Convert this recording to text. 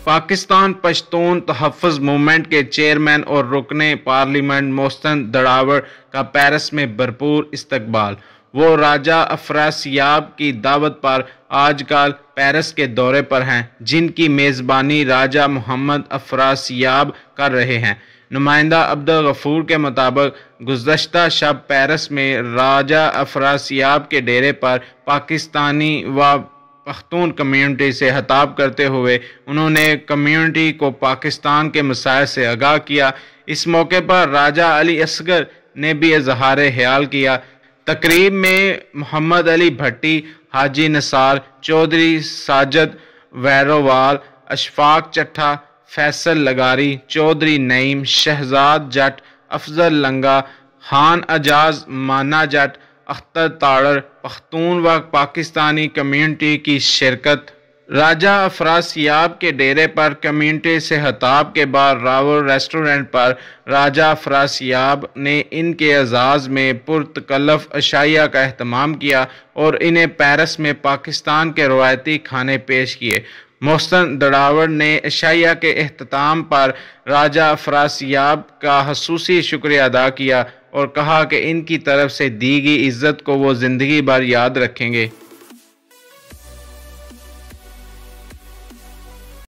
پاکستان پشتون تحفظ موومنٹ کے چیئرمین اور رکن پارلیمنٹ محسن دڑاوڑ کا پیرس میں بھرپور استقبال۔ وہ راجہ افراسیاب کی دعوت پر آج کل پیرس کے دورے پر ہیں، جن کی میزبانی راجہ محمد افراسیاب کر رہے ہیں۔ نمائندہ عبدالغفور کے مطابق گزشتہ شب پیرس میں راجہ افراسیاب کے ڈیرے پر پاکستانی و پختون کمیونٹی سے خطاب کرتے ہوئے انہوں نے کمیونٹی کو پاکستان کے مسائل سے آگاہ کیا۔ اس موقع پر راجہ علی اصغر نے بھی اظہار خیال کیا۔ تقریب میں محمد علی بھٹی، حاجی نثار، چودھری ساجد ویروال، اشفاق چٹھا، فیصل لغاری، چودھری نعیم، شہزاد جٹ، افضل لنگا، خان اعجاز مانا جٹ، اختر تاڑر، پختون و پاکستانی کمیونٹی کی شرکت۔ راجہ افراسیاب کے ڈیرے پر کمیونٹی سے خطاب کے بعد راول ریسٹورنٹ پر راجہ افراسیاب نے ان کے اعزاز میں پرتکلف عشائیہ کا اہتمام کیا اور انہیں پیرس میں پاکستان کے روایتی کھانے پیش کیے۔ محسن دڑاوڑ نے عشائیہ کے اختتام پر راجہ افراسیاب کا خصوصی شکریہ ادا کیا اور کہا کہ ان کی طرف سے دی گئی عزت کو وہ زندگی بھر یاد رکھیں گے۔